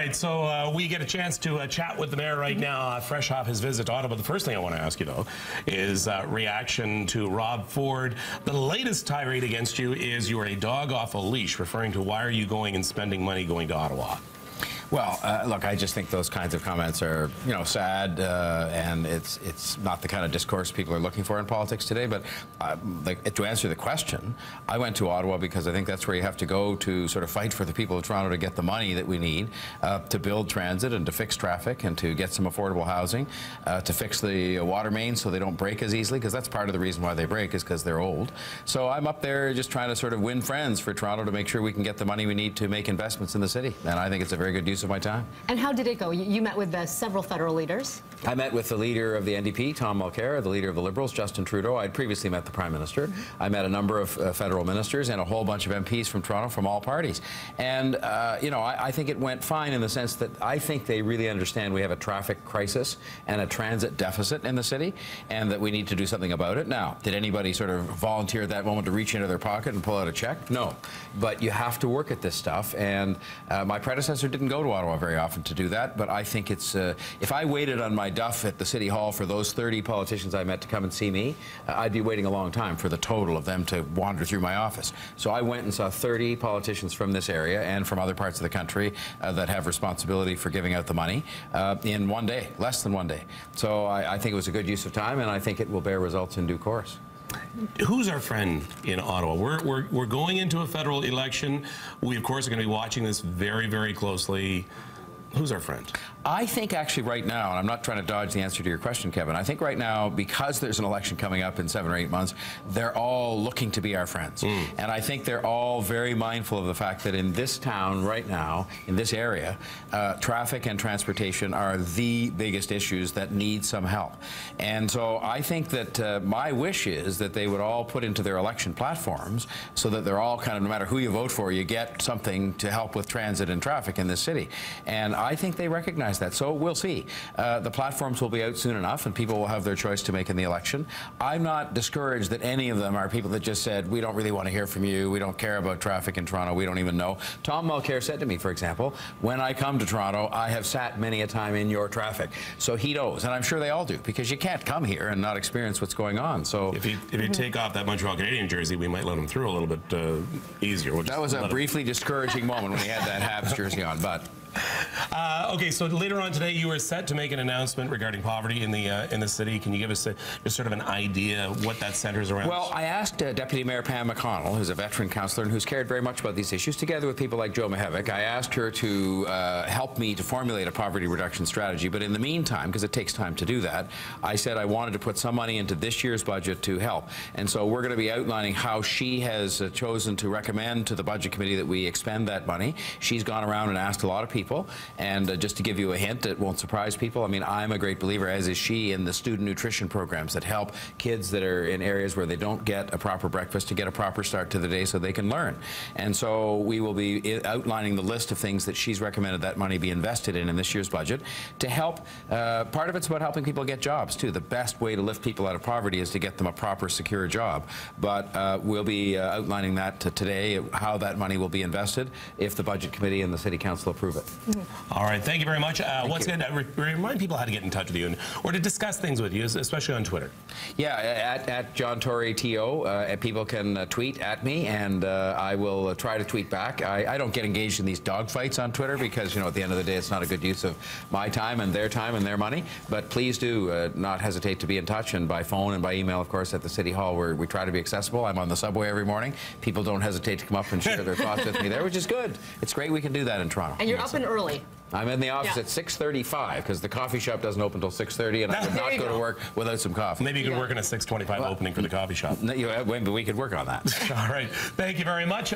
right, so we get a chance to chat with the mayor right now, fresh off his visit to Ottawa. The first thing I want to ask you, though, is reaction to Rob Ford. The latest tirade against you is you're a dog off a leash, referring to why are you going and spending money going to Ottawa? Well, look, I just think those kinds of comments are, sad, and it's not the kind of discourse people are looking for in politics today. But to answer the question, I went to Ottawa because I think that's where you have to go to sort of fight for the people of Toronto to get the money that we need to build transit and to fix traffic and to get some affordable housing, to fix the water mains so they don't break as easily, because that's part of the reason why they break is because they're old. So I'm up there just trying to sort of win friends for Toronto to make sure we can get the money we need to make investments in the city. And I think it's a very good use of my time. And how did it go? You met with several federal leaders. I met with the leader of the NDP, Tom Mulcair, the leader of the Liberals, Justin Trudeau. I'd previously met the Prime Minister. I met a number of federal ministers and a whole bunch of MPs from Toronto from all parties. And, I think it went fine in the sense that I think they really understand we have a traffic crisis and a transit deficit in the city and that we need to do something about it. Now, did anybody sort of volunteer at that moment to reach into their pocket and pull out a check? No. But you have to work at this stuff. And my predecessor didn't go to Ottawa very often to do that, but I think it's if I waited on my duff at the City Hall for those 30 politicians I met to come and see me, I'd be waiting a long time for the total of them to wander through my office. So I went and saw 30 politicians from this area and from other parts of the country that have responsibility for giving out the money in one day, less than one day. So I think it was a good use of time, and I think it will bear results in due course. Who's our friend in Ottawa? We're going into a federal election. We, of course, are going to be watching this very, very closely. Who's our friend? I think actually right now, and I'm not trying to dodge the answer to your question, Kevin, I think right now, because there's an election coming up in 7 or 8 months, they're all looking to be our friends. And I think they're all very mindful of the fact that in this town right now, in this area, traffic and transportation are the biggest issues that need some help. And so I think that my wish is that they would all put into their election platforms so that they're all kind of, no matter who you vote for, you get something to help with transit and traffic in this city. And I think they recognize that. So we'll see. The platforms will be out soon enough and people will have their choice to make in the election. I'm not discouraged that any of them are people that just said, we don't really want to hear from you, we don't care about traffic in Toronto, we don't even know. Tom Mulcair said to me, for example, when I come to Toronto, I have sat many a time in your traffic. So he knows, and I'm sure they all do, because you can't come here and not experience what's going on. So if you take off that Montreal Canadian jersey, we might let him through a little bit easier. That was a briefly discouraging moment when he had that Habs jersey on, but... Okay, so later on today, you are set to make an announcement regarding poverty in the city. Can you give us just sort of an idea of what that centers around? Well, I asked Deputy Mayor Pam McConnell, who's a veteran councillor and who's cared very much about these issues, together with people like Joe Mihevc. I asked her to help me to formulate a poverty reduction strategy. But in the meantime, because it takes time to do that, I said I wanted to put some money into this year's budget to help. And so we're going to be outlining how she has chosen to recommend to the Budget Committee that we expend that money. She's gone around and asked a lot of people. And just to give you a hint, it won't surprise people. I mean, I'm a great believer, as is she, in the student nutrition programs that help kids that are in areas where they don't get a proper breakfast to get a proper start to the day so they can learn. And so we will be outlining the list of things that she's recommended that money be invested in this year's budget to help. Part of it's about helping people get jobs, too. The best way to lift people out of poverty is to get them a proper, secure job. But we'll be outlining that today, how that money will be invested if the Budget Committee and the City Council approve it. All right, thank you very much. Once again, remind people how to get in touch with you or to discuss things with you, especially on Twitter. Yeah, at John Tory TO. People can tweet at me, and I will try to tweet back. I don't get engaged in these dog fights on Twitter because, at the end of the day, it's not a good use of my time and their money. But please do not hesitate to be in touch, and by phone and by email, of course, at the City Hall, where we try to be accessible. I'm on the subway every morning. People don't hesitate to come up and share their thoughts with me there, which is good. It's great we can do that in Toronto. And you're up and early. I'm in the office at 6:35 because the coffee shop doesn't open until 6:30, and I would not go to work without some coffee. Maybe you could work in a 6:25 opening for the coffee shop. Maybe we could work on that. All right. Thank you very much.